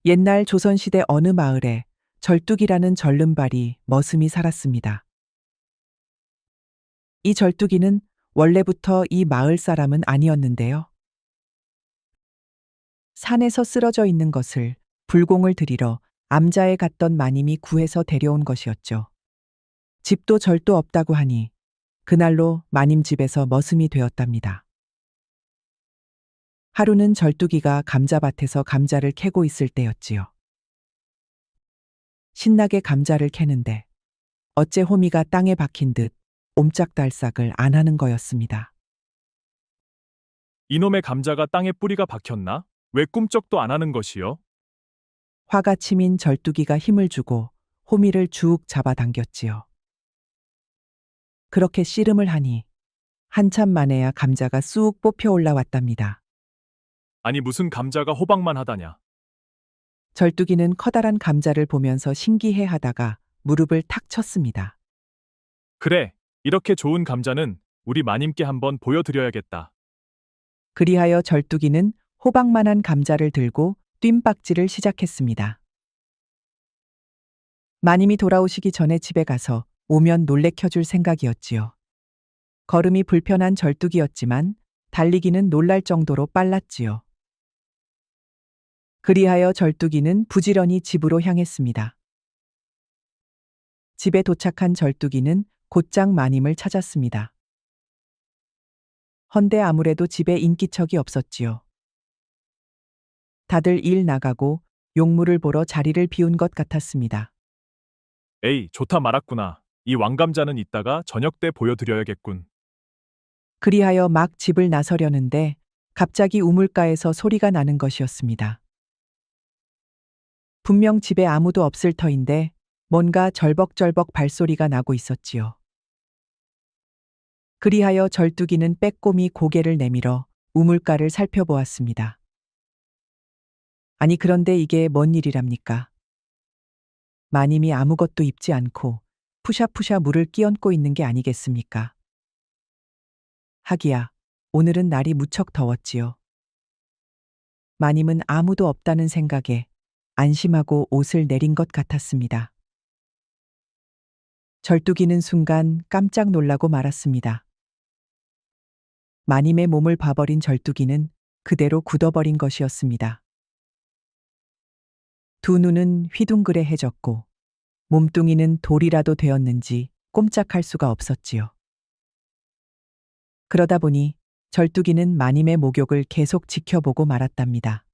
옛날 조선시대 어느 마을에 절뚝이라는 절름발이 머슴이 살았습니다. 이 절뚝이는 원래부터 이 마을 사람은 아니었는데요. 산에서 쓰러져 있는 것을 불공을 들이러 암자에 갔던 마님이 구해서 데려온 것이었죠. 집도 절도 없다고 하니 그날로 마님 집에서 머슴이 되었답니다. 하루는 절뚝이가 감자밭에서 감자를 캐고 있을 때였지요. 신나게 감자를 캐는데 어째 호미가 땅에 박힌 듯 옴짝달싹을 안 하는 거였습니다. 이놈의 감자가 땅에 뿌리가 박혔나? 왜 꿈쩍도 안 하는 것이요? 화가 치민 절뚝이가 힘을 주고 호미를 쭉 잡아당겼지요. 그렇게 씨름을 하니 한참 만에야 감자가 쑥 뽑혀 올라왔답니다. 아니 무슨 감자가 호박만 하다냐? 절뚝이는 커다란 감자를 보면서 신기해 하다가 무릎을 탁 쳤습니다. 그래, 이렇게 좋은 감자는 우리 마님께 한번 보여드려야겠다. 그리하여 절뚝이는 호박만한 감자를 들고 뜀박질을 시작했습니다. 마님이 돌아오시기 전에 집에 가서 오면 놀래켜줄 생각이었지요. 걸음이 불편한 절뚝이었지만 달리기는 놀랄 정도로 빨랐지요. 그리하여 절뚝이는 부지런히 집으로 향했습니다. 집에 도착한 절뚝이는 곧장 마님을 찾았습니다. 헌데 아무래도 집에 인기척이 없었지요. 다들 일 나가고 용무를 보러 자리를 비운 것 같았습니다. 에이, 좋다 말았구나. 이 왕감자는 이따가 저녁 때 보여드려야겠군. 그리하여 막 집을 나서려는데 갑자기 우물가에서 소리가 나는 것이었습니다. 분명 집에 아무도 없을 터인데 뭔가 절벅절벅 발소리가 나고 있었지요. 그리하여 절뚝이는 빼꼼히 고개를 내밀어 우물가를 살펴보았습니다. 아니 그런데 이게 뭔 일이랍니까? 마님이 아무것도 입지 않고 푸샤푸샤 물을 끼얹고 있는 게 아니겠습니까? 하기야, 오늘은 날이 무척 더웠지요. 마님은 아무도 없다는 생각에 안심하고 옷을 내린 것 같았습니다. 절뚝이는 순간 깜짝 놀라고 말았습니다. 마님의 몸을 봐버린 절뚝이는 그대로 굳어버린 것이었습니다. 두 눈은 휘둥그레해졌고 몸뚱이는 돌이라도 되었는지 꼼짝할 수가 없었지요. 그러다 보니 절뚝이는 마님의 목욕을 계속 지켜보고 말았답니다.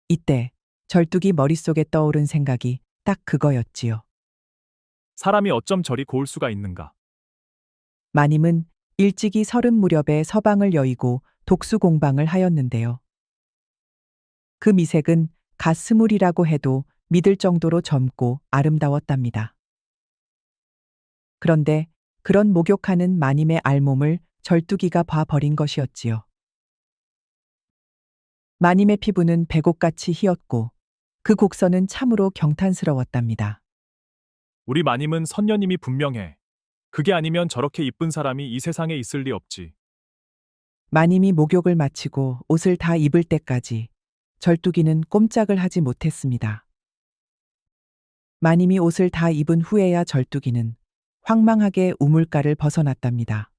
이때 절뚝이 머릿속에 떠오른 생각이 딱 그거였지요. 사람이 어쩜 저리 고울 수가 있는가? 마님은 일찍이 서른 무렵에 서방을 여의고 독수 공방을 하였는데요. 그 미색은 갓 스물이라고 해도 믿을 정도로 젊고 아름다웠답니다. 그런데 그런 목욕하는 마님의 알몸을 절뚝이가 봐버린 것이었지요. 마님의 피부는 백옥같이 희었고 그 곡선은 참으로 경탄스러웠답니다. 우리 마님은 선녀님이 분명해. 그게 아니면 저렇게 이쁜 사람이 이 세상에 있을 리 없지. 마님이 목욕을 마치고 옷을 다 입을 때까지 절뚝이는 꼼짝을 하지 못했습니다. 마님이 옷을 다 입은 후에야 절뚝이는 황망하게 우물가를 벗어났답니다.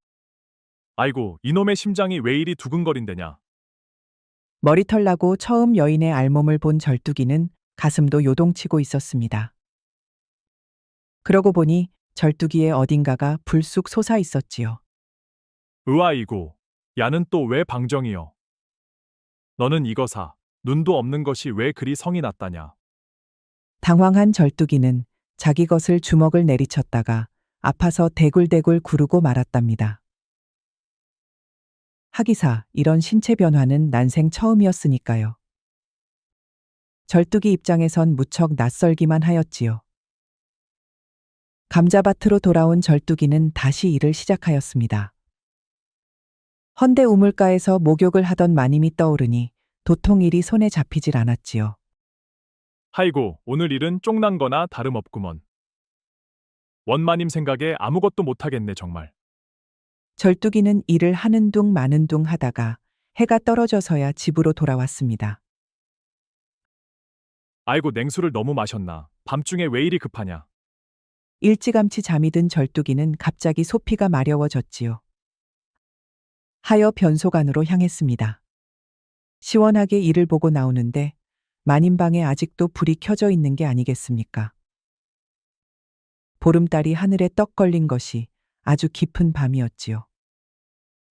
아이고, 이놈의 심장이 왜 이리 두근거린대냐? 머리털 나고 처음 여인의 알몸을 본 절뚝이는 가슴도 요동치고 있었습니다. 그러고 보니 절뚝이의 어딘가가 불쑥 솟아 있었지요. 으아이고, 야는 또 왜 방정이여? 너는 이거사, 눈도 없는 것이 왜 그리 성이 났다냐? 당황한 절뚝이는 자기 것을 주먹을 내리쳤다가 아파서 대굴대굴 구르고 말았답니다. 하기사, 이런 신체 변화는 난생 처음이었으니까요. 절뚝이 입장에선 무척 낯설기만 하였지요. 감자밭으로 돌아온 절뚝이는 다시 일을 시작하였습니다. 헌데 우물가에서 목욕을 하던 마님이 떠오르니 도통 일이 손에 잡히질 않았지요. 하이고, 오늘 일은 쪽난 거나 다름없구먼. 원마님 생각에 아무것도 못하겠네 정말. 절뚝이는 일을 하는 둥 마는 둥 하다가 해가 떨어져서야 집으로 돌아왔습니다. 아이고, 냉수를 너무 마셨나? 밤중에 왜 이리 급하냐? 일찌감치 잠이 든 절뚝이는 갑자기 소피가 마려워졌지요. 하여 변소관으로 향했습니다. 시원하게 이를 보고 나오는데 마님 방에 아직도 불이 켜져 있는 게 아니겠습니까? 보름달이 하늘에 떡 걸린 것이 아주 깊은 밤이었지요.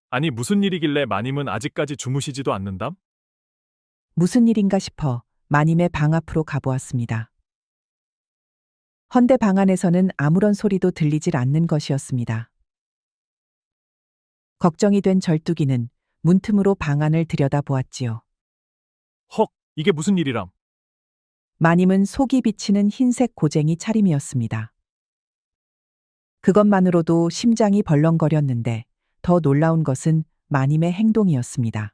아니, 무슨 일이길래 마님은 아직까지 주무시지도 않는담? 무슨 일인가 싶어 마님의 방 앞으로 가보았습니다. 헌데 방 안에서는 아무런 소리도 들리질 않는 것이었습니다. 걱정이 된 절뚝이는 문틈으로 방 안을 들여다보았지요. 헉, 이게 무슨 일이람? 마님은 속이 비치는 흰색 고쟁이 차림이었습니다. 그것만으로도 심장이 벌렁거렸는데 더 놀라운 것은 마님의 행동이었습니다.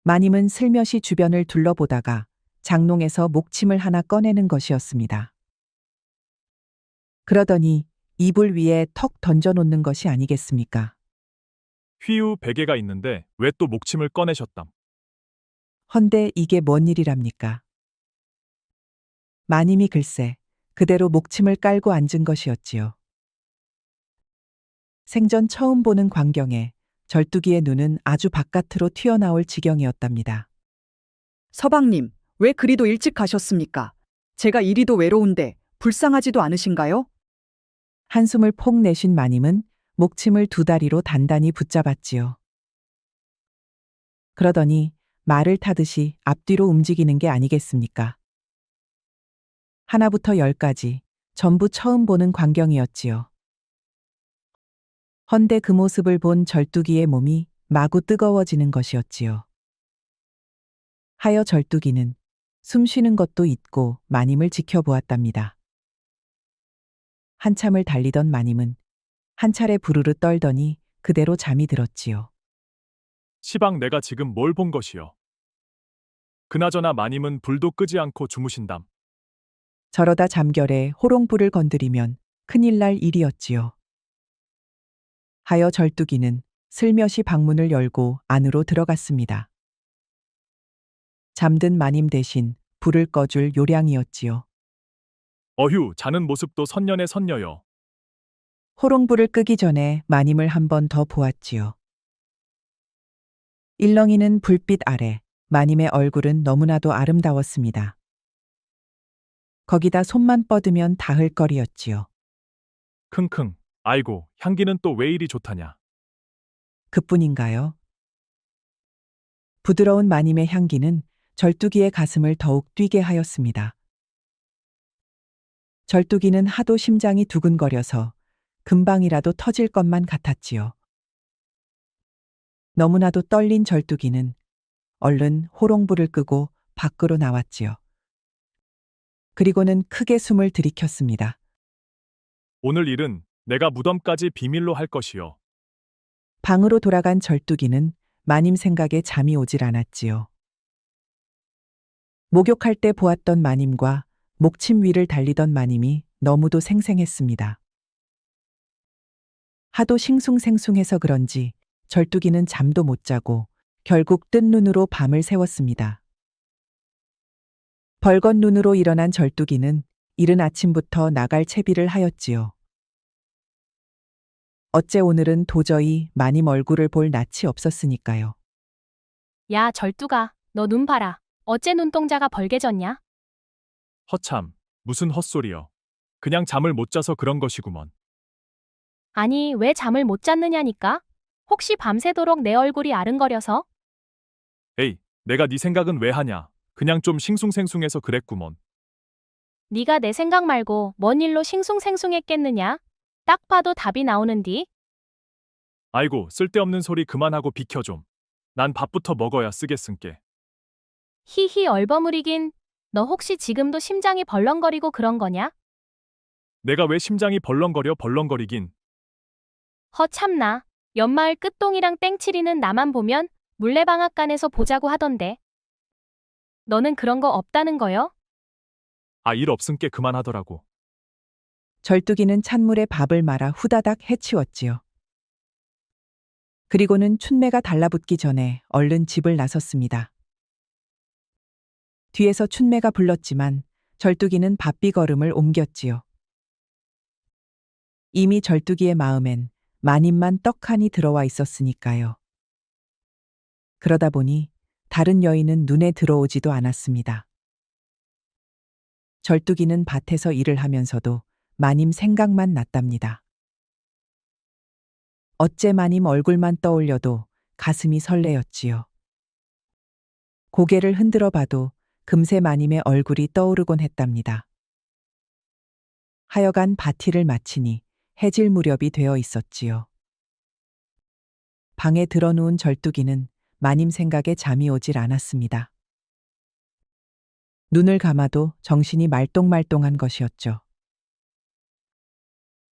마님은 슬며시 주변을 둘러보다가 장롱에서 목침을 하나 꺼내는 것이었습니다. 그러더니 이불 위에 턱 던져놓는 것이 아니겠습니까? 휘우 베개가 있는데 왜 또 목침을 꺼내셨담? 헌데 이게 뭔 일이랍니까? 마님이 글쎄 그대로 목침을 깔고 앉은 것이었지요. 생전 처음 보는 광경에 절뚝이의 눈은 아주 바깥으로 튀어나올 지경이었답니다. 서방님, 왜 그리도 일찍 가셨습니까? 제가 이리도 외로운데 불쌍하지도 않으신가요? 한숨을 폭 내쉰 마님은 목침을 두 다리로 단단히 붙잡았지요. 그러더니 말을 타듯이 앞뒤로 움직이는 게 아니겠습니까? 하나부터 열까지 전부 처음 보는 광경이었지요. 헌데 그 모습을 본 절뚝이의 몸이 마구 뜨거워지는 것이었지요. 하여 절뚝이는 숨 쉬는 것도 잊고 마님을 지켜보았답니다. 한참을 달리던 마님은 한 차례 부르르 떨더니 그대로 잠이 들었지요. 시방, 내가 지금 뭘 본 것이요? 그나저나 마님은 불도 끄지 않고 주무신담. 저러다 잠결에 호롱불을 건드리면 큰일 날 일이었지요. 하여 절뚝이는 슬며시 방문을 열고 안으로 들어갔습니다. 잠든 마님 대신 불을 꺼줄 요량이었지요. 어휴, 자는 모습도 선녀네 선녀여. 호롱불을 끄기 전에 마님을 한 번 더 보았지요. 일렁이는 불빛 아래 마님의 얼굴은 너무나도 아름다웠습니다. 거기다 손만 뻗으면 닿을 거리였지요. 킁킁. 아이고, 향기는 또 왜 이리 좋다냐? 그뿐인가요? 부드러운 마님의 향기는 절뚝이의 가슴을 더욱 뛰게 하였습니다. 절뚝이는 하도 심장이 두근거려서 금방이라도 터질 것만 같았지요. 너무나도 떨린 절뚝이는 얼른 호롱불을 끄고 밖으로 나왔지요. 그리고는 크게 숨을 들이켰습니다. 오늘 일은 내가 무덤까지 비밀로 할 것이요. 방으로 돌아간 절뚝이는 마님 생각에 잠이 오질 않았지요. 목욕할 때 보았던 마님과 목침 위를 달리던 마님이 너무도 생생했습니다. 하도 싱숭생숭해서 그런지 절뚝이는 잠도 못 자고 결국 뜬 눈으로 밤을 새웠습니다. 벌건 눈으로 일어난 절뚝이는 이른 아침부터 나갈 채비를 하였지요. 어째 오늘은 도저히 마님 얼굴을 볼 낯이 없었으니까요. 야, 절뚝아, 너 눈 봐라. 어째 눈동자가 벌개졌냐? 허참, 무슨 헛소리여. 그냥 잠을 못 자서 그런 것이구먼. 아니, 왜 잠을 못 잤느냐니까? 혹시 밤새도록 내 얼굴이 아른거려서? 에이, 내가 네 생각은 왜 하냐? 그냥 좀 싱숭생숭해서 그랬구먼. 네가 내 생각 말고 뭔 일로 싱숭생숭했겠느냐? 딱 봐도 답이 나오는디? 아이고, 쓸데없는 소리 그만하고 비켜 좀. 난 밥부터 먹어야 쓰겠은께. 히히 얼버무리긴. 너 혹시 지금도 심장이 벌렁거리고 그런 거냐? 내가 왜 심장이 벌렁거리긴. 허참나. 연마을 끝동이랑 땡치리는 나만 보면 물레방앗간에서 보자고 하던데. 너는 그런 거 없다는 거요? 아, 일 없은께 그만하더라고. 절뚝이는 찬물에 밥을 말아 후다닥 해치웠지요. 그리고는 춘매가 달라붙기 전에 얼른 집을 나섰습니다. 뒤에서 춘매가 불렀지만 절뚝이는 바삐 걸음을 옮겼지요. 이미 절뚝이의 마음엔 마님만 떡하니 들어와 있었으니까요. 그러다 보니 다른 여인은 눈에 들어오지도 않았습니다. 절뚝이는 밭에서 일을 하면서도 마님 생각만 났답니다. 어째 마님 얼굴만 떠올려도 가슴이 설레었지요. 고개를 흔들어 봐도 금세 마님의 얼굴이 떠오르곤 했답니다. 하여간 밭일을 마치니 해질 무렵이 되어 있었지요. 방에 들어누운 절뚝이는 마님 생각에 잠이 오질 않았습니다. 눈을 감아도 정신이 말똥말똥한 것이었죠.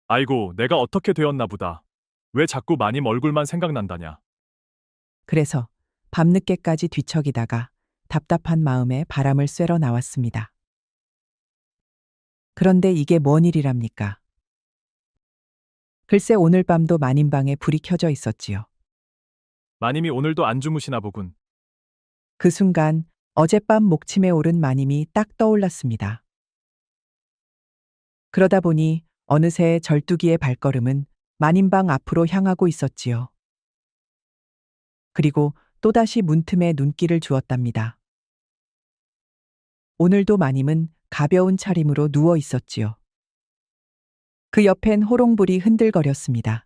아이고, 내가 어떻게 되었나 보다. 왜 자꾸 마님 얼굴만 생각난다냐. 그래서 밤늦게까지 뒤척이다가 답답한 마음에 바람을 쐬러 나왔습니다. 그런데 이게 뭔 일이랍니까? 글쎄 오늘 밤도 마님 방에 불이 켜져 있었지요. 마님이 오늘도 안 주무시나 보군. 그 순간 어젯밤 목침에 오른 마님이 딱 떠올랐습니다. 그러다 보니 어느새 절뚝이의 발걸음은 마님방 앞으로 향하고 있었지요. 그리고 또다시 문틈에 눈길을 주었답니다. 오늘도 마님은 가벼운 차림으로 누워 있었지요. 그 옆엔 호롱불이 흔들거렸습니다.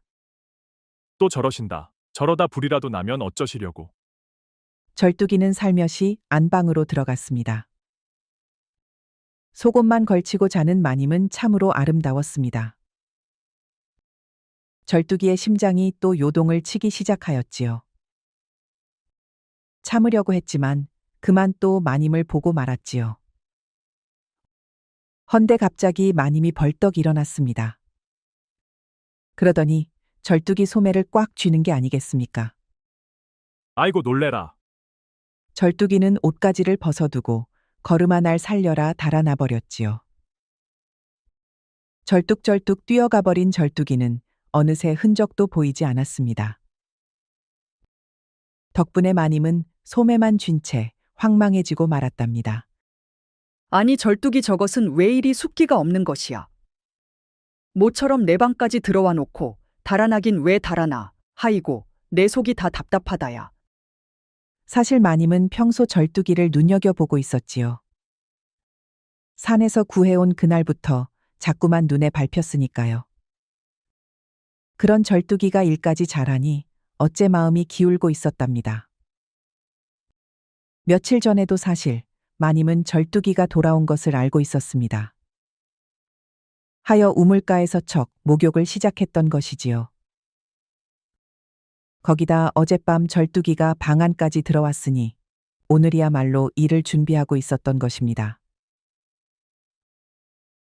또 저러신다. 저러다 불이라도 나면 어쩌시려고. 절뚝이는 살며시 안방으로 들어갔습니다. 속옷만 걸치고 자는 마님은 참으로 아름다웠습니다. 절뚝이의 심장이 또 요동을 치기 시작하였지요. 참으려고 했지만 그만 또 마님을 보고 말았지요. 헌데 갑자기 마님이 벌떡 일어났습니다. 그러더니 절뚝이 소매를 꽉 쥐는 게 아니겠습니까? 아이고 놀래라. 절뚝이는 옷가지를 벗어두고 걸음아 날 살려라 달아나 버렸지요. 절뚝절뚝 뛰어가 버린 절뚝이는 어느새 흔적도 보이지 않았습니다. 덕분에 마님은 소매만 쥔 채 황망해지고 말았답니다. 아니 절뚝이 저것은 왜 이리 숫기가 없는 것이야. 모처럼 내 방까지 들어와 놓고 달아나긴 왜 달아나. 하이고 내 속이 다 답답하다야. 사실 마님은 평소 절뚝이를 눈여겨보고 있었지요. 산에서 구해온 그날부터 자꾸만 눈에 밟혔으니까요. 그런 절뚝이가 일까지 잘하니 어째 마음이 기울고 있었답니다. 며칠 전에도 사실 마님은 절뚝이가 돌아온 것을 알고 있었습니다. 하여 우물가에서 척 목욕을 시작했던 것이지요. 거기다 어젯밤 절뚝이가 방 안까지 들어왔으니 오늘이야말로 일을 준비하고 있었던 것입니다.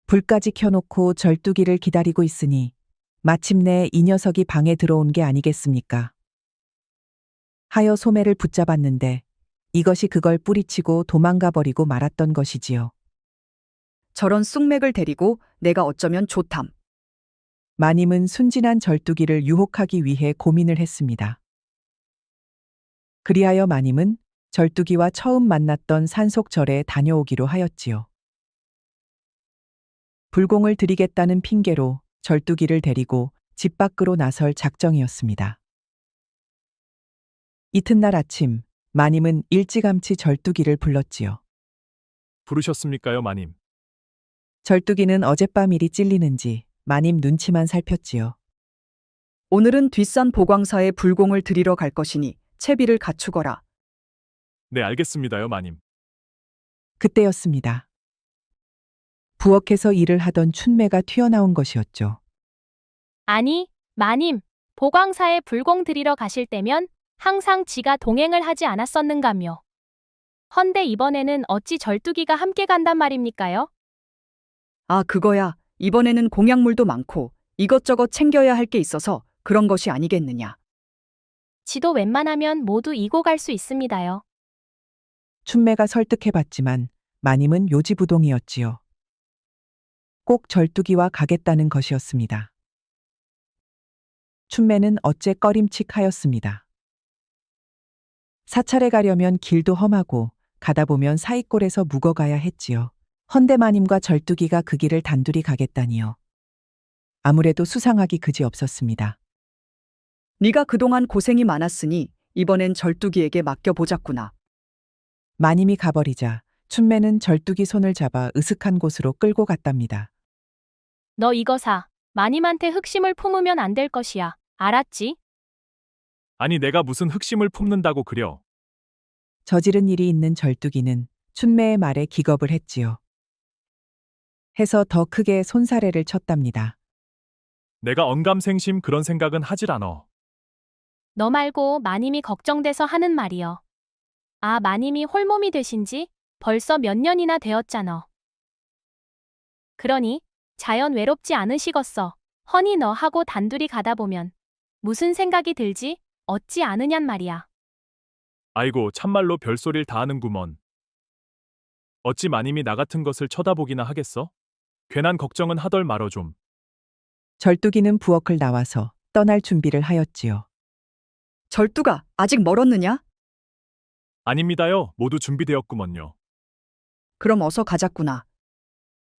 불까지 켜놓고 절뚝이를 기다리고 있으니 마침내 이 녀석이 방에 들어온 게 아니겠습니까? 하여 소매를 붙잡았는데 이것이 그걸 뿌리치고 도망가 버리고 말았던 것이지요. 저런 쑥맥을 데리고 내가 어쩌면 좋담. 마님은 순진한 절뚝이를 유혹하기 위해 고민을 했습니다. 그리하여 마님은 절뚝이와 처음 만났던 산속절에 다녀오기로 하였지요. 불공을 들이겠다는 핑계로 절뚝이를 데리고 집 밖으로 나설 작정이었습니다. 이튿날 아침 마님은 일찌감치 절뚝이를 불렀지요. 부르셨습니까요, 마님? 절뚝이는 어젯밤 일이 찔리는지 마님 눈치만 살폈지요. 오늘은 뒷산 보광사에 불공을 들이러 갈 것이니 채비를 갖추거라. 네, 알겠습니다요, 마님. 그때였습니다. 부엌에서 일을 하던 춘매가 튀어나온 것이었죠. 아니, 마님, 보광사에 불공 들이러 가실 때면 항상 지가 동행을 하지 않았었는가며. 헌데 이번에는 어찌 절뚝이가 함께 간단 말입니까요? 아, 그거야. 이번에는 공약물도 많고 이것저것 챙겨야 할 게 있어서 그런 것이 아니겠느냐. 지도 웬만하면 모두 이고 갈 수 있습니다요. 춘매가 설득해봤지만 마님은 요지부동이었지요. 꼭 절뚝이와 가겠다는 것이었습니다. 춘매는 어째 꺼림칙하였습니다. 사찰에 가려면 길도 험하고 가다 보면 사이꼴에서 묵어가야 했지요. 헌데 마님과 절뚝이가 그 길을 단둘이 가겠다니요. 아무래도 수상하기 그지 없었습니다. 네가 그동안 고생이 많았으니 이번엔 절뚝이에게 맡겨보자꾸나. 마님이 가버리자 춘매는 절뚝이 손을 잡아 으슥한 곳으로 끌고 갔답니다. 너 이거 사. 마님한테 흑심을 품으면 안 될 것이야. 알았지? 아니 내가 무슨 흑심을 품는다고 그려. 저지른 일이 있는 절뚝이는 춘매의 말에 기겁을 했지요. 해서 더 크게 손사래를 쳤답니다. 내가 언감생심 그런 생각은 하질 않어. 너 말고 마님이 걱정돼서 하는 말이여. 아, 마님이 홀몸이 되신 지 벌써 몇 년이나 되었잖아. 그러니 자연 외롭지 않으시겠어. 허니 너하고 단둘이 가다 보면 무슨 생각이 들지? 어찌 않으냔 말이야. 아이고 참말로 별소릴 다 하는구먼. 어찌 마님이 나 같은 것을 쳐다보기나 하겠어? 괜한 걱정은 하덜 말어 좀. 절뚝이는 부엌을 나와서 떠날 준비를 하였지요. 절뚝아, 아직 멀었느냐? 아닙니다요. 모두 준비되었구먼요. 그럼 어서 가자꾸나.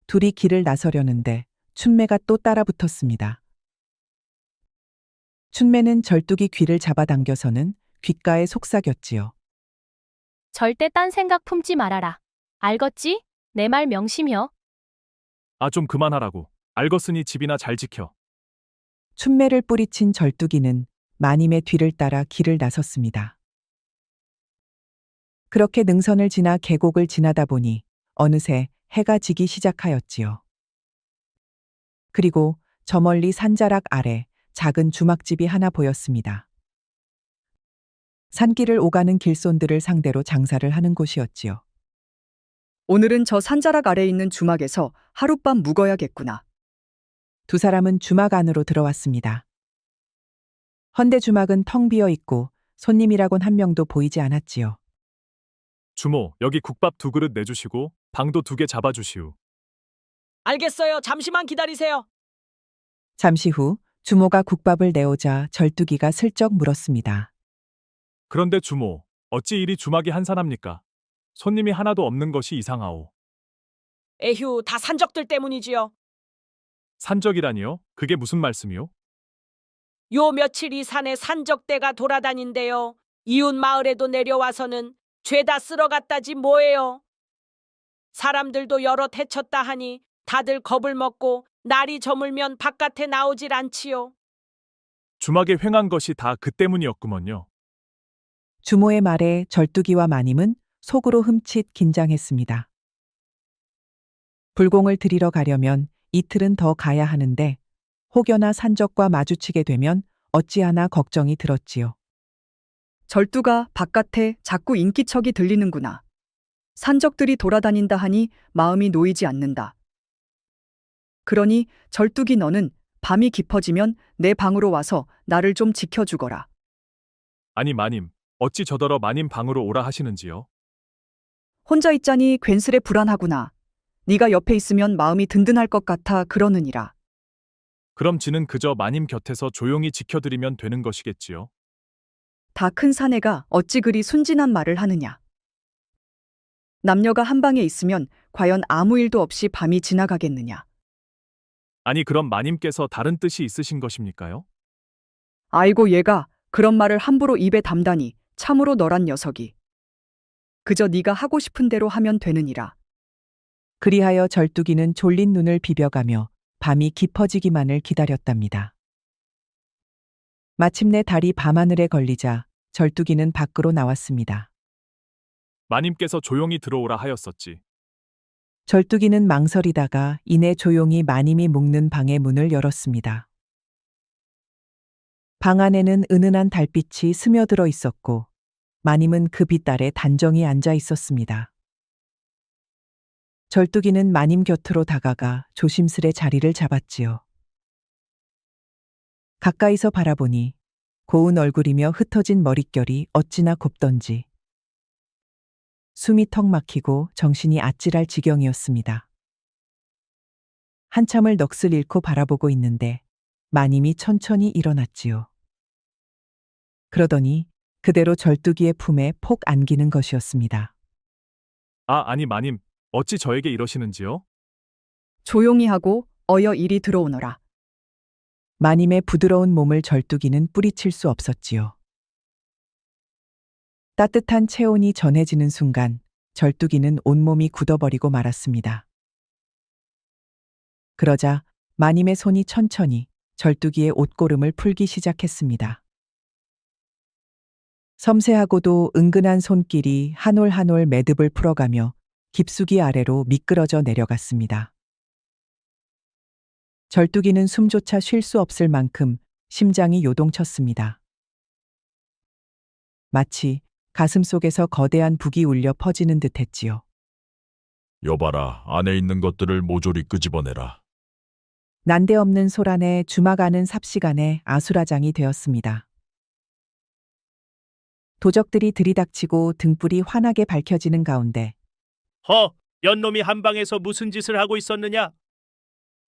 둘이 길을 나서려는데 춘매가 또 따라붙었습니다. 춘매는 절뚝이 귀를 잡아당겨서는 귓가에 속삭였지요. 절대 딴 생각 품지 말아라. 알겠지? 내 말 명심혀. 아 좀 그만하라고. 알겠으니 집이나 잘 지켜. 춘매를 뿌리친 절뚝이는 마님의 뒤를 따라 길을 나섰습니다. 그렇게 능선을 지나 계곡을 지나다 보니 어느새 해가 지기 시작하였지요. 그리고 저 멀리 산자락 아래 작은 주막집이 하나 보였습니다. 산길을 오가는 길손들을 상대로 장사를 하는 곳이었지요. 오늘은 저 산자락 아래 있는 주막에서 하룻밤 묵어야겠구나. 두 사람은 주막 안으로 들어왔습니다. 헌데 주막은 텅 비어 있고 손님이라곤 한 명도 보이지 않았지요. 주모, 여기 국밥 2그릇 내주시고 방도 2개 잡아주시오. 알겠어요. 잠시만 기다리세요. 잠시 후 주모가 국밥을 내오자 절뚝이가 슬쩍 물었습니다. 그런데 주모, 어찌 이리 주막이 한산합니까? 손님이 하나도 없는 것이 이상하오. 에휴, 다 산적들 때문이지요. 산적이라니요? 그게 무슨 말씀이오? 요 며칠 이 산에 산적대가 돌아다닌대요. 이웃 마을에도 내려와서는 죄다 쓸어갔다지 뭐예요. 사람들도 여럿 해쳤다 하니 다들 겁을 먹고 날이 저물면 바깥에 나오질 않지요. 주막에 횡한 것이 다 그 때문이었구먼요. 주모의 말에 절뚝이와 마님은 속으로 흠칫 긴장했습니다. 불공을 들이러 가려면 이틀은 더 가야 하는데 혹여나 산적과 마주치게 되면 어찌하나 걱정이 들었지요. 절뚝아, 바깥에 자꾸 인기척이 들리는구나. 산적들이 돌아다닌다 하니 마음이 놓이지 않는다. 그러니 절뚝이 너는 밤이 깊어지면 내 방으로 와서 나를 좀 지켜주거라. 아니 마님, 어찌 저더러 마님 방으로 오라 하시는지요? 혼자 있자니 괜스레 불안하구나. 네가 옆에 있으면 마음이 든든할 것 같아 그러느니라. 그럼 지는 그저 마님 곁에서 조용히 지켜드리면 되는 것이겠지요? 다 큰 사내가 어찌 그리 순진한 말을 하느냐. 남녀가 한 방에 있으면 과연 아무 일도 없이 밤이 지나가겠느냐. 아니 그럼 마님께서 다른 뜻이 있으신 것입니까요? 아이고 얘가 그런 말을 함부로 입에 담다니 참으로 너란 녀석이. 그저 네가 하고 싶은 대로 하면 되느니라. 그리하여 절뚝이는 졸린 눈을 비벼가며 밤이 깊어지기만을 기다렸답니다. 마침내 달이 밤하늘에 걸리자 절뚝이는 밖으로 나왔습니다. 마님께서 조용히 들어오라 하였었지. 절뚝이는 망설이다가 이내 조용히 마님이 묵는 방의 문을 열었습니다. 방 안에는 은은한 달빛이 스며들어 있었고 마님은 그 빛 아래 단정히 앉아 있었습니다. 절뚝이는 마님 곁으로 다가가 조심스레 자리를 잡았지요. 가까이서 바라보니 고운 얼굴이며 흩어진 머릿결이 어찌나 곱던지 숨이 턱 막히고 정신이 아찔할 지경이었습니다. 한참을 넋을 잃고 바라보고 있는데 마님이 천천히 일어났지요. 그러더니 그대로 절뚝이의 품에 폭 안기는 것이었습니다. 아니 마님, 어찌 저에게 이러시는지요? 조용히 하고 어여 이리 들어오너라. 마님의 부드러운 몸을 절뚝이는 뿌리칠 수 없었지요. 따뜻한 체온이 전해지는 순간 절뚝이는 온몸이 굳어버리고 말았습니다. 그러자 마님의 손이 천천히 절뚝이의 옷고름을 풀기 시작했습니다. 섬세하고도 은근한 손길이 한 올 한 올 매듭을 풀어가며 깊숙이 아래로 미끄러져 내려갔습니다. 절뚝이는 숨조차 쉴 수 없을 만큼 심장이 요동쳤습니다. 마치 가슴 속에서 거대한 북이 울려 퍼지는 듯 했지요. 여봐라, 안에 있는 것들을 모조리 끄집어내라. 난데없는 소란에 주막 안은 삽시간에 아수라장이 되었습니다. 도적들이 들이닥치고 등불이 환하게 밝혀지는 가운데 연놈이 한방에서 무슨 짓을 하고 있었느냐?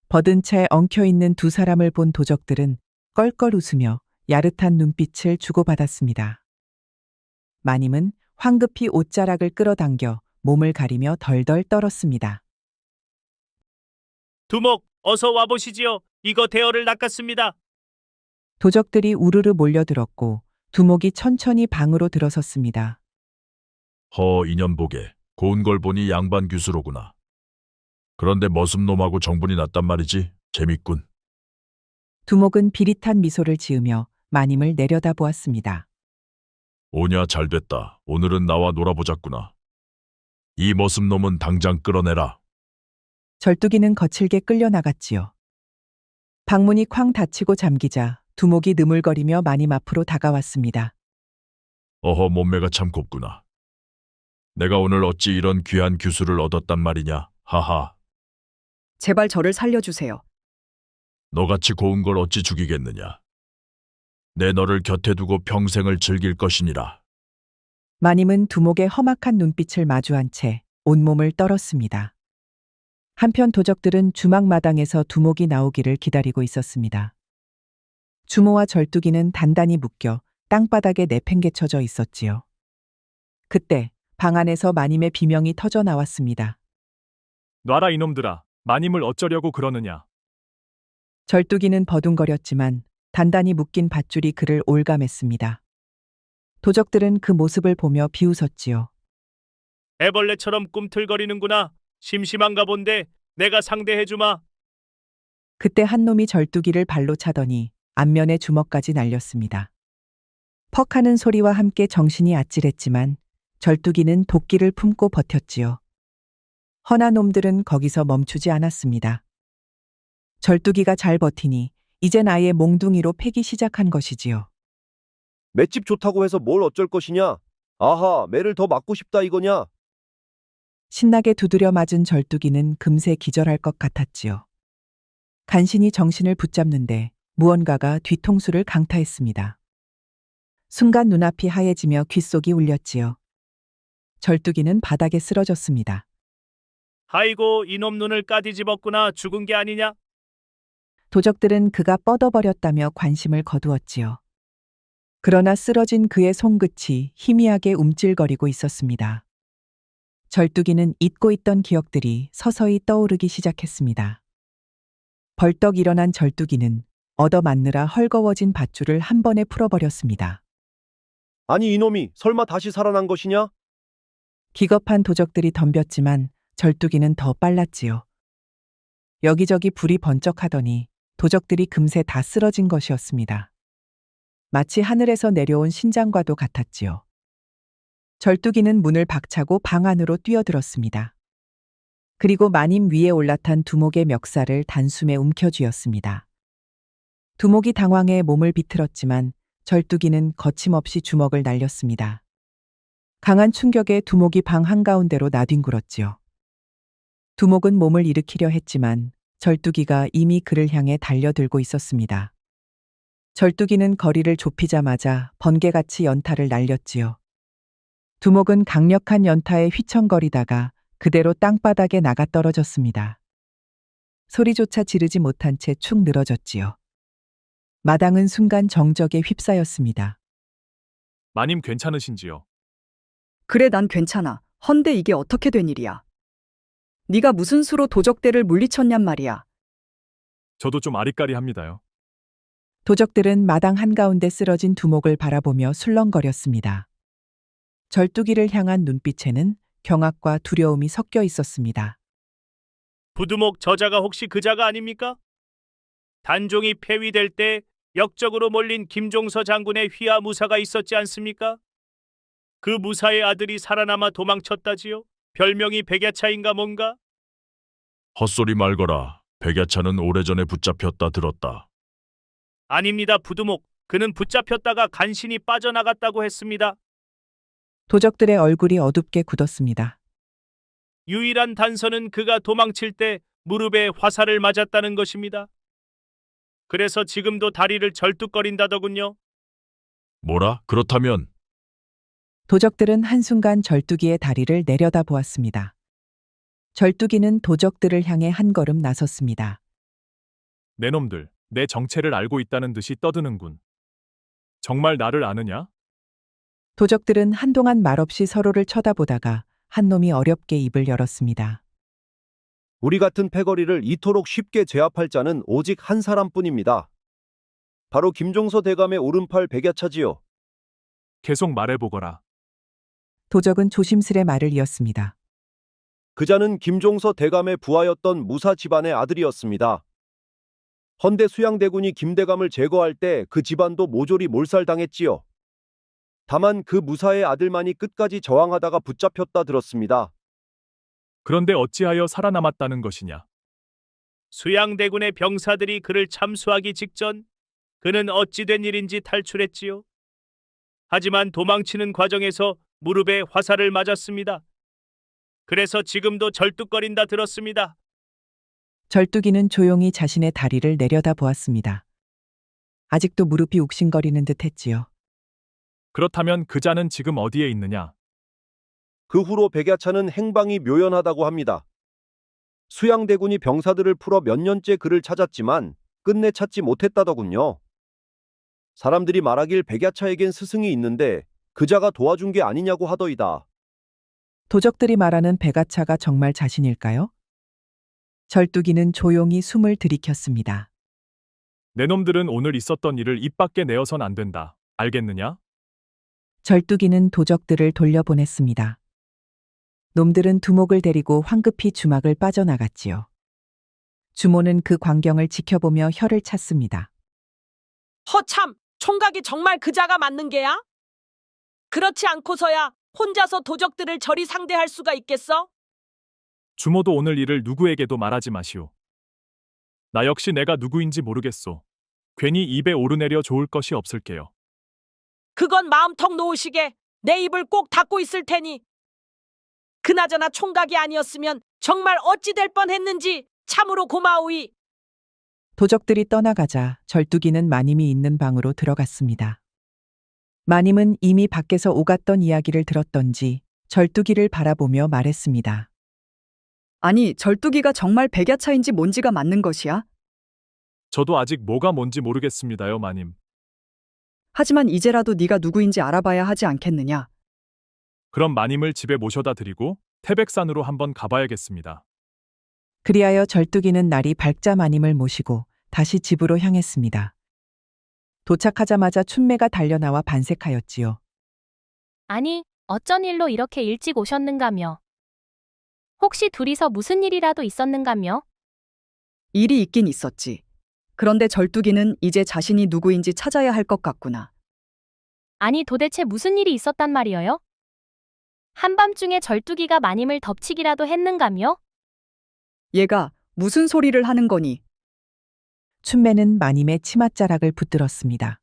버든 채 엉켜있는 두 사람을 본 도적들은 껄껄 웃으며 야릇한 눈빛을 주고받았습니다. 마님은 황급히 옷자락을 끌어당겨 몸을 가리며 덜덜 떨었습니다. 두목, 어서 와보시지요. 이거 대어를 낚았습니다. 도적들이 우르르 몰려들었고 두목이 천천히 방으로 들어섰습니다. 인연보게, 고운 걸 보니 양반 규수로구나. 그런데 머슴놈하고 정분이 났단 말이지. 재밌군. 두목은 비릿한 미소를 지으며 마님을 내려다보았습니다. 오냐, 잘됐다. 오늘은 나와 놀아보자꾸나. 이 머슴놈은 당장 끌어내라. 절뚝이는 거칠게 끌려나갔지요. 방문이 쾅 닫히고 잠기자 두목이 느물거리며 마님 앞으로 다가왔습니다. 몸매가 참 곱구나. 내가 오늘 어찌 이런 귀한 규수를 얻었단 말이냐. 하하. 제발 저를 살려주세요. 너같이 고운 걸 어찌 죽이겠느냐. 내 너를 곁에 두고 평생을 즐길 것이니라. 마님은 두목의 험악한 눈빛을 마주한 채 온몸을 떨었습니다. 한편 도적들은 주막 마당에서 두목이 나오기를 기다리고 있었습니다. 주모와 절뚝이는 단단히 묶여 땅바닥에 내팽개쳐져 있었지요. 그때 방 안에서 마님의 비명이 터져 나왔습니다. 놔라 이놈들아, 마님을 어쩌려고 그러느냐. 절뚝이는 버둥거렸지만 단단히 묶인 밧줄이 그를 올감했습니다. 도적들은 그 모습을 보며 비웃었지요. 애벌레처럼 꿈틀거리는구나. 심심한가 본데 내가 상대해주마. 그때 한 놈이 절뚝이를 발로 차더니 안면에 주먹까지 날렸습니다. 퍽 하는 소리와 함께 정신이 아찔했지만 절뚝이는 도끼를 품고 버텼지요. 허나 놈들은 거기서 멈추지 않았습니다. 절뚝이가 잘 버티니 이젠 아예 몽둥이로 패기 시작한 것이지요. 맷집 좋다고 해서 뭘 어쩔 것이냐? 아하, 매를 더 맞고 싶다 이거냐? 신나게 두드려 맞은 절뚝이는 금세 기절할 것 같았지요. 간신히 정신을 붙잡는데 무언가가 뒤통수를 강타했습니다. 순간 눈앞이 하얘지며 귓속이 울렸지요. 절뚝이는 바닥에 쓰러졌습니다. 아이고, 이놈 눈을 까디집었구나. 죽은 게 아니냐? 도적들은 그가 뻗어버렸다며 관심을 거두었지요. 그러나 쓰러진 그의 손끝이 희미하게 움찔거리고 있었습니다. 절뚝이는 잊고 있던 기억들이 서서히 떠오르기 시작했습니다. 벌떡 일어난 절뚝이는 얻어맞느라 헐거워진 밧줄을 한 번에 풀어버렸습니다. 아니 이놈이 설마 다시 살아난 것이냐? 기겁한 도적들이 덤볐지만 절뚝이는 더 빨랐지요. 여기저기 불이 번쩍하더니 도적들이 금세 다 쓰러진 것이었습니다. 마치 하늘에서 내려온 신장과도 같았지요. 절뚝이는 문을 박차고 방 안으로 뛰어들었습니다. 그리고 마님 위에 올라탄 두목의 멱살을 단숨에 움켜쥐었습니다. 두목이 당황해 몸을 비틀었지만 절뚝이는 거침없이 주먹을 날렸습니다. 강한 충격에 두목이 방 한가운데로 나뒹굴었지요. 두목은 몸을 일으키려 했지만 절뚝이가 이미 그를 향해 달려들고 있었습니다. 절뚝이는 거리를 좁히자마자 번개같이 연타를 날렸지요. 두목은 강력한 연타에 휘청거리다가 그대로 땅바닥에 나가 떨어졌습니다. 소리조차 지르지 못한 채 축 늘어졌지요. 마당은 순간 정적에 휩싸였습니다. 마님 괜찮으신지요? 그래, 난 괜찮아. 헌데 이게 어떻게 된 일이야? 네가 무슨 수로 도적대를 물리쳤냔 말이야. 저도 좀 아리까리합니다요. 도적들은 마당 한가운데 쓰러진 두목을 바라보며 술렁거렸습니다. 절뚝이를 향한 눈빛에는 경악과 두려움이 섞여 있었습니다. 부두목 저자가 혹시 그 자가 아닙니까? 단종이 폐위될 때 역적으로 몰린 김종서 장군의 휘하 무사가 있었지 않습니까? 그 무사의 아들이 살아남아 도망쳤다지요? 별명이 백야차인가 뭔가? 헛소리 말거라. 백야차는 오래전에 붙잡혔다 들었다. 아닙니다, 부두목. 그는 붙잡혔다가 간신히 빠져나갔다고 했습니다. 도적들의 얼굴이 어둡게 굳었습니다. 유일한 단서는 그가 도망칠 때 무릎에 화살을 맞았다는 것입니다. 그래서 지금도 다리를 절뚝거린다더군요. 뭐라? 그렇다면 도적들은 한순간 절뚝이의 다리를 내려다 보았습니다. 절뚝이는 도적들을 향해 한 걸음 나섰습니다. 내 놈들, 내 정체를 알고 있다는 듯이 떠드는군. 정말 나를 아느냐? 도적들은 한동안 말없이 서로를 쳐다보다가 한 놈이 어렵게 입을 열었습니다. 우리 같은 패거리를 이토록 쉽게 제압할 자는 오직 한 사람뿐입니다. 바로 김종서 대감의 오른팔 백야차지요. 계속 말해보거라. 도적은 조심스레 말을 이었습니다. 그자는 김종서 대감의 부하였던 무사 집안의 아들이었습니다. 헌데 수양대군이 김대감을 제거할 때 그 집안도 모조리 몰살당했지요. 다만 그 무사의 아들만이 끝까지 저항하다가 붙잡혔다 들었습니다. 그런데 어찌하여 살아남았다는 것이냐? 수양대군의 병사들이 그를 참수하기 직전 그는 어찌 된 일인지 탈출했지요. 하지만 도망치는 과정에서 무릎에 화살을 맞았습니다. 그래서 지금도 절뚝거린다 들었습니다. 절뚝이는 조용히 자신의 다리를 내려다 보았습니다. 아직도 무릎이 욱신거리는 듯 했지요. 그렇다면 그자는 지금 어디에 있느냐? 그 후로 백야차는 행방이 묘연하다고 합니다. 수양대군이 병사들을 풀어 몇 년째 그를 찾았지만 끝내 찾지 못했다더군요. 사람들이 말하길 백야차에겐 스승이 있는데 그자가 도와준 게 아니냐고 하더이다. 도적들이 말하는 백아차가 정말 자신일까요? 절뚝이는 조용히 숨을 들이켰습니다. 내 놈들은 오늘 있었던 일을 입 밖에 내어선 안 된다. 알겠느냐? 절뚝이는 도적들을 돌려보냈습니다. 놈들은 두목을 데리고 황급히 주막을 빠져나갔지요. 주모는 그 광경을 지켜보며 혀를 찼습니다. 허참, 총각이 정말 그자가 맞는 게야? 그렇지 않고서야 혼자서 도적들을 저리 상대할 수가 있겠어? 주모도 오늘 일을 누구에게도 말하지 마시오. 나 역시 내가 누구인지 모르겠소. 괜히 입에 오르내려 좋을 것이 없을게요. 그건 마음턱 놓으시게 내 입을 꼭 닫고 있을 테니. 그나저나 총각이 아니었으면 정말 어찌 될 뻔했는지 참으로 고마우이. 도적들이 떠나가자 절뚝이는 마님이 있는 방으로 들어갔습니다. 마님은 이미 밖에서 오갔던 이야기를 들었던지 절뚝이를 바라보며 말했습니다. 아니, 절뚝이가 정말 백야차인지 뭔지가 맞는 것이야? 저도 아직 뭐가 뭔지 모르겠습니다요, 마님. 하지만 이제라도 네가 누구인지 알아봐야 하지 않겠느냐? 그럼 마님을 집에 모셔다 드리고 태백산으로 한번 가봐야겠습니다. 그리하여 절뚝이는 날이 밝자 마님을 모시고 다시 집으로 향했습니다. 도착하자마자 춘매가 달려나와 반색하였지요. 아니, 어쩐 일로 이렇게 일찍 오셨는가며? 혹시 둘이서 무슨 일이라도 있었는가며? 일이 있긴 있었지. 그런데 절뚝이는 이제 자신이 누구인지 찾아야 할 것 같구나. 아니, 도대체 무슨 일이 있었단 말이어요? 한밤중에 절뚝이가 마님을 덮치기라도 했는가며? 얘가 무슨 소리를 하는 거니? 춘매는 마님의 치맛자락을 붙들었습니다.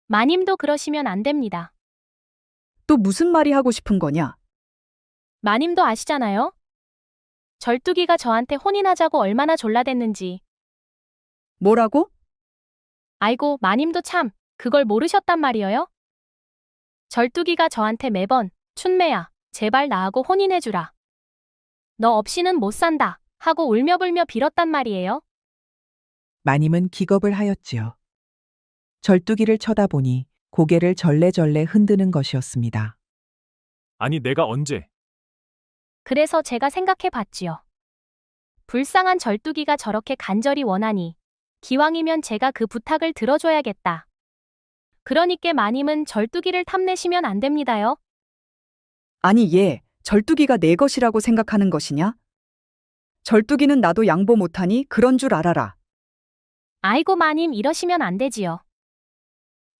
마님도 그러시면 안 됩니다. 또 무슨 말이 하고 싶은 거냐? 마님도 아시잖아요? 절뚝이가 저한테 혼인하자고 얼마나 졸라댔는지. 뭐라고? 아이고, 마님도 참 그걸 모르셨단 말이어요? 절뚝이가 저한테 매번 춘매야, 제발 나하고 혼인해주라. 너 없이는 못 산다 하고 울며불며 빌었단 말이에요. 마님은 기겁을 하였지요. 절뚝이를 쳐다보니 고개를 절레절레 흔드는 것이었습니다. 아니 내가 언제 그래서 제가 생각해 봤지요. 불쌍한 절뚝이가 저렇게 간절히 원하니 기왕이면 제가 그 부탁을 들어줘야겠다. 그러니께 마님은 절뚝이를 탐내시면 안 됩니다요. 아니, 얘 절뚝이가 내 것이라고 생각하는 것이냐? 절뚝이는 나도 양보 못하니 그런 줄 알아라. 아이고 마님 이러시면 안 되지요.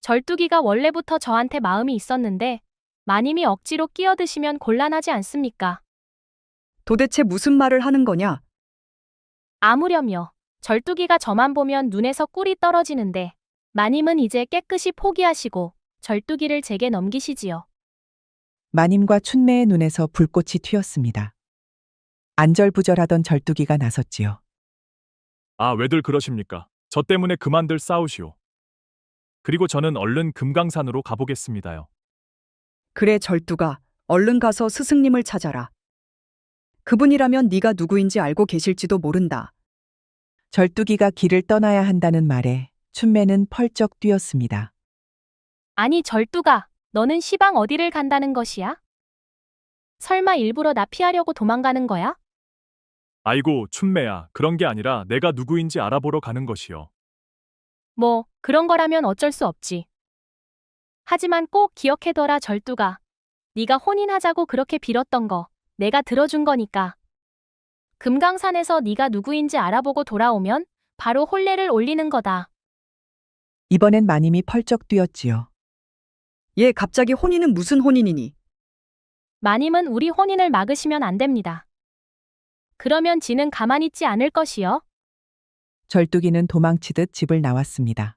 절뚝이가 원래부터 저한테 마음이 있었는데 마님이 억지로 끼어드시면 곤란하지 않습니까? 도대체 무슨 말을 하는 거냐? 아무렴요. 절뚝이가 저만 보면 눈에서 꿀이 떨어지는데 마님은 이제 깨끗이 포기하시고 절뚝이를 제게 넘기시지요. 마님과 춘매의 눈에서 불꽃이 튀었습니다. 안절부절하던 절뚝이가 나섰지요. 아, 왜들 그러십니까? 저 때문에 그만들 싸우시오. 그리고 저는 얼른 금강산으로 가보겠습니다요. 그래 절뚝아, 얼른 가서 스승님을 찾아라. 그분이라면 네가 누구인지 알고 계실지도 모른다. 절뚝이가 길을 떠나야 한다는 말에 춘매는 펄쩍 뛰었습니다. 아니 절뚝아, 너는 시방 어디를 간다는 것이야? 설마 일부러 나 피하려고 도망가는 거야? 아이고, 춘매야, 그런 게 아니라 내가 누구인지 알아보러 가는 것이요. 뭐 그런 거라면 어쩔 수 없지. 하지만 꼭 기억해둬라 절뚝아. 네가 혼인하자고 그렇게 빌었던 거 내가 들어준 거니까. 금강산에서 네가 누구인지 알아보고 돌아오면 바로 혼례를 올리는 거다. 이번엔 마님이 펄쩍 뛰었지요. 얘 갑자기 혼인은 무슨 혼인이니? 마님은 우리 혼인을 막으시면 안 됩니다. 그러면 지는 가만히 있지 않을 것이요. 절뚝이는 도망치듯 집을 나왔습니다.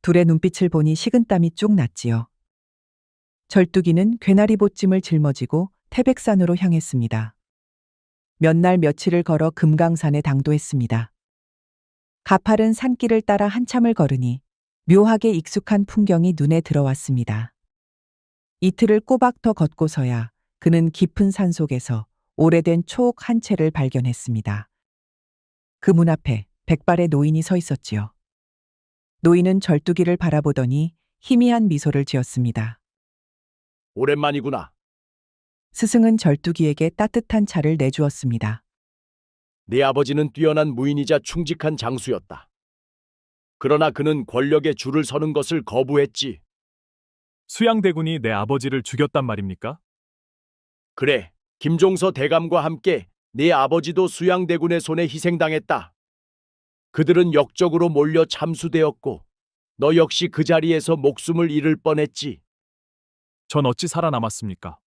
둘의 눈빛을 보니 식은땀이 쭉 났지요. 절뚝이는 괴나리 보찜을 짊어지고 태백산으로 향했습니다. 몇 날 며칠을 걸어 금강산에 당도했습니다. 가파른 산길을 따라 한참을 걸으니 묘하게 익숙한 풍경이 눈에 들어왔습니다. 이틀을 꼬박 더 걷고서야 그는 깊은 산 속에서 오래된 초옥 한 채를 발견했습니다. 그 문 앞에 백발의 노인이 서 있었지요. 노인은 절뚝이를 바라보더니 희미한 미소를 지었습니다. 오랜만이구나. 스승은 절뚝이에게 따뜻한 차를 내주었습니다. 네 아버지는 뛰어난 무인이자 충직한 장수였다. 그러나 그는 권력에 줄을 서는 것을 거부했지. 수양대군이 내 아버지를 죽였단 말입니까? 그래, 김종서 대감과 함께 네 아버지도 수양대군의 손에 희생당했다. 그들은 역적으로 몰려 참수되었고 너 역시 그 자리에서 목숨을 잃을 뻔했지. 전 어찌 살아남았습니까?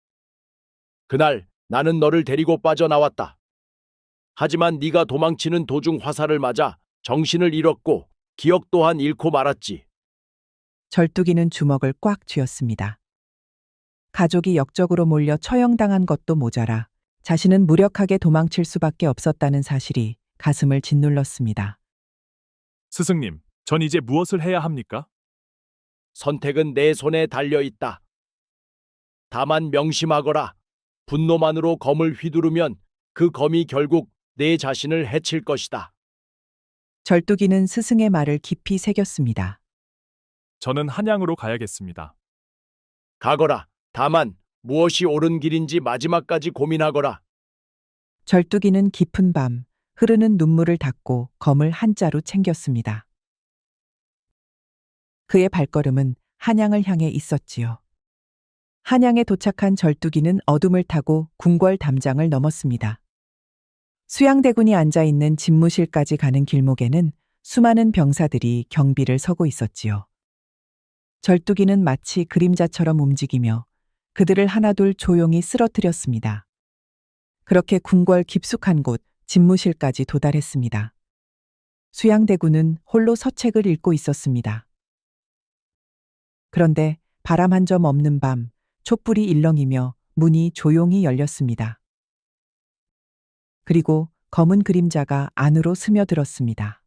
그날 나는 너를 데리고 빠져나왔다. 하지만 네가 도망치는 도중 화살을 맞아 정신을 잃었고 기억 또한 잃고 말았지. 절뚝이는 주먹을 꽉 쥐었습니다. 가족이 역적으로 몰려 처형당한 것도 모자라 자신은 무력하게 도망칠 수밖에 없었다는 사실이 가슴을 짓눌렀습니다. 스승님, 전 이제 무엇을 해야 합니까? 선택은 내 손에 달려 있다. 다만 명심하거라. 분노만으로 검을 휘두르면 그 검이 결국 내 자신을 해칠 것이다. 절뚝이는 스승의 말을 깊이 새겼습니다. 저는 한양으로 가야겠습니다. 가거라. 다만 무엇이 옳은 길인지 마지막까지 고민하거라. 절뚝이는 깊은 밤 흐르는 눈물을 닦고 검을 한자루 챙겼습니다. 그의 발걸음은 한양을 향해 있었지요. 한양에 도착한 절뚝이는 어둠을 타고 궁궐 담장을 넘었습니다. 수양대군이 앉아있는 집무실까지 가는 길목에는 수많은 병사들이 경비를 서고 있었지요. 절뚝이는 마치 그림자처럼 움직이며 그들을 하나둘 조용히 쓰러뜨렸습니다. 그렇게 궁궐 깊숙한 곳 집무실까지 도달했습니다. 수양대군은 홀로 서책을 읽고 있었습니다. 그런데 바람 한 점 없는 밤 촛불이 일렁이며 문이 조용히 열렸습니다. 그리고 검은 그림자가 안으로 스며들었습니다.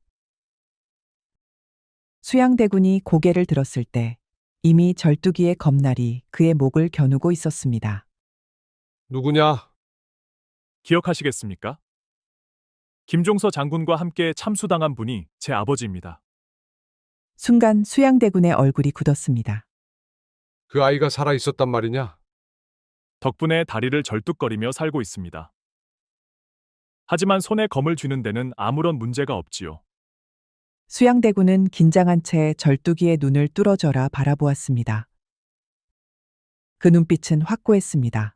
수양대군이 고개를 들었을 때 이미 절뚝이의 검날이 그의 목을 겨누고 있었습니다. 누구냐? 기억하시겠습니까? 김종서 장군과 함께 참수당한 분이 제 아버지입니다. 순간 수양대군의 얼굴이 굳었습니다. 그 아이가 살아 있었단 말이냐? 덕분에 다리를 절뚝거리며 살고 있습니다. 하지만 손에 검을 쥐는 데는 아무런 문제가 없지요. 수양대군은 긴장한 채 절뚝이의 눈을 뚫어져라 바라보았습니다. 그 눈빛은 확고했습니다.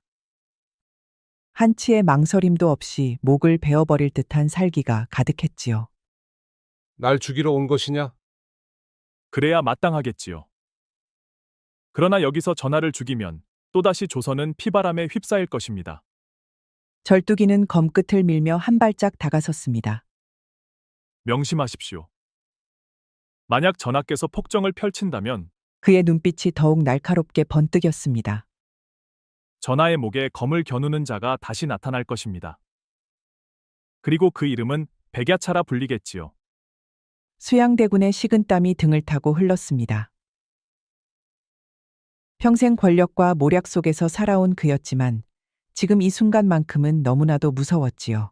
한치의 망설임도 없이 목을 베어버릴 듯한 살기가 가득했지요. 날 죽이러 온 것이냐? 그래야 마땅하겠지요. 그러나 여기서 전하를 죽이면 또다시 조선은 피바람에 휩싸일 것입니다. 절뚝이는 검끝을 밀며 한 발짝 다가섰습니다. 명심하십시오. 만약 전하께서 폭정을 펼친다면 그의 눈빛이 더욱 날카롭게 번뜩였습니다. 전하의 목에 검을 겨누는 자가 다시 나타날 것입니다. 그리고 그 이름은 백야차라 불리겠지요. 수양대군의 식은땀이 등을 타고 흘렀습니다. 평생 권력과 모략 속에서 살아온 그였지만 지금 이 순간만큼은 너무나도 무서웠지요.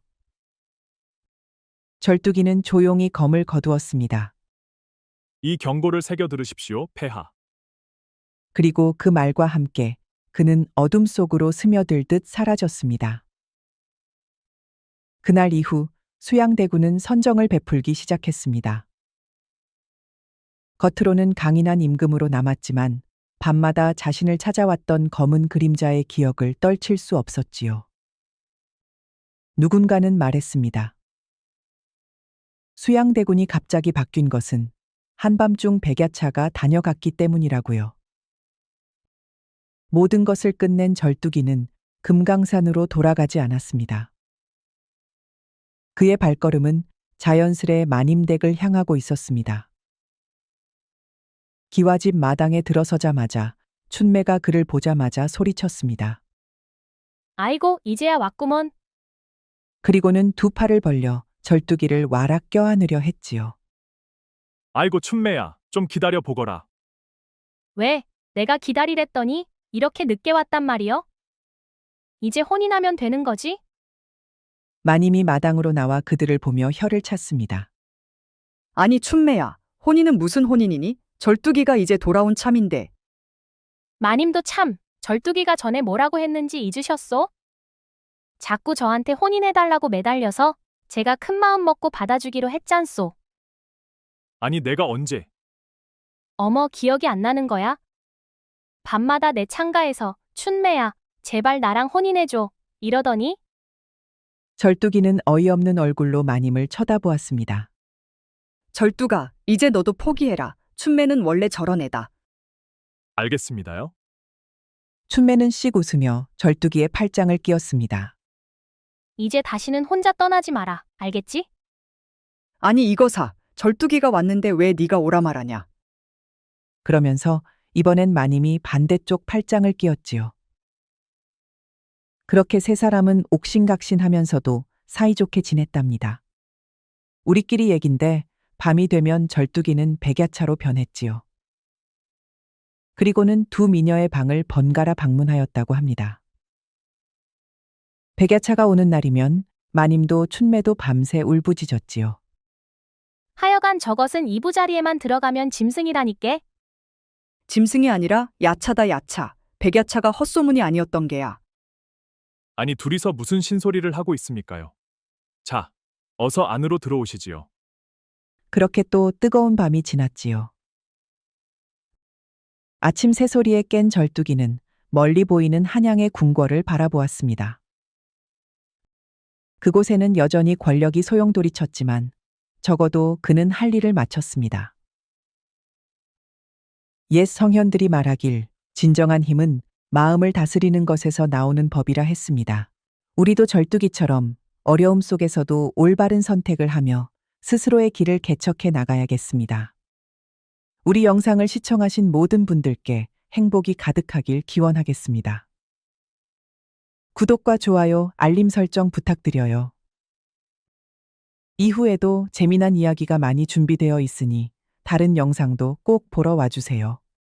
절뚝이는 조용히 검을 거두었습니다. 이 경고를 새겨 들으십시오, 폐하. 그리고 그 말과 함께 그는 어둠 속으로 스며들듯 사라졌습니다. 그날 이후 수양대군은 선정을 베풀기 시작했습니다. 겉으로는 강인한 임금으로 남았지만 밤마다 자신을 찾아왔던 검은 그림자의 기억을 떨칠 수 없었지요. 누군가는 말했습니다. 수양대군이 갑자기 바뀐 것은 한밤중 백야차가 다녀갔기 때문이라고요. 모든 것을 끝낸 절뚝이는 금강산으로 돌아가지 않았습니다. 그의 발걸음은 자연스레 마님댁을 향하고 있었습니다. 기와집 마당에 들어서자마자 춘매가 그를 보자마자 소리쳤습니다. 아이고, 이제야 왔구먼. 그리고는 두 팔을 벌려 절뚝이를 와락 껴안으려 했지요. 아이고 춘매야, 좀 기다려 보거라. 왜, 내가 기다리랬더니 이렇게 늦게 왔단 말이여? 이제 혼인하면 되는 거지? 마님이 마당으로 나와 그들을 보며 혀를 찼습니다. 아니 춘매야, 혼인은 무슨 혼인이니? 절뚝이가 이제 돌아온 참인데. 마님도 참, 절뚝이가 전에 뭐라고 했는지 잊으셨소? 자꾸 저한테 혼인해달라고 매달려서 제가 큰 마음 먹고 받아주기로 했잖소. 아니 내가 언제? 어머, 기억이 안 나는 거야? 밤마다 내 창가에서 춘매야, 제발 나랑 혼인해줘 이러더니 절뚝이는 어이없는 얼굴로 마님을 쳐다보았습니다. 절뚝아, 이제 너도 포기해라. 춘매는 원래 저런 애다. 알겠습니다요. 춘매는 씩 웃으며 절뚝이의 팔짱을 끼웠습니다. 이제 다시는 혼자 떠나지 마라. 알겠지? 아니 이거사, 절뚝이가 왔는데 왜 네가 오라 말하냐. 그러면서 이번엔 마님이 반대쪽 팔짱을 끼웠지요. 그렇게 세 사람은 옥신각신하면서도 사이좋게 지냈답니다. 우리끼리 얘긴데 밤이 되면 절뚝이는 백야차로 변했지요. 그리고는 두 미녀의 방을 번갈아 방문하였다고 합니다. 백야차가 오는 날이면 마님도 춘매도 밤새 울부짖었지요. 하여간 저것은 이부자리에만 들어가면 짐승이라니께. 짐승이 아니라 야차다 야차. 백야차가 헛소문이 아니었던 게야. 아니 둘이서 무슨 신소리를 하고 있습니까요? 자, 어서 안으로 들어오시지요. 그렇게 또 뜨거운 밤이 지났지요. 아침 새소리에 깬 절뚝이는 멀리 보이는 한양의 궁궐을 바라보았습니다. 그곳에는 여전히 권력이 소용돌이쳤지만 적어도 그는 할 일을 마쳤습니다. 옛 성현들이 말하길 진정한 힘은 마음을 다스리는 것에서 나오는 법이라 했습니다. 우리도 절뚝이처럼 어려움 속에서도 올바른 선택을 하며 스스로의 길을 개척해 나가야겠습니다. 우리 영상을 시청하신 모든 분들께 행복이 가득하길 기원하겠습니다. 구독과 좋아요, 알림 설정 부탁드려요. 이후에도 재미난 이야기가 많이 준비되어 있으니 다른 영상도 꼭 보러 와주세요.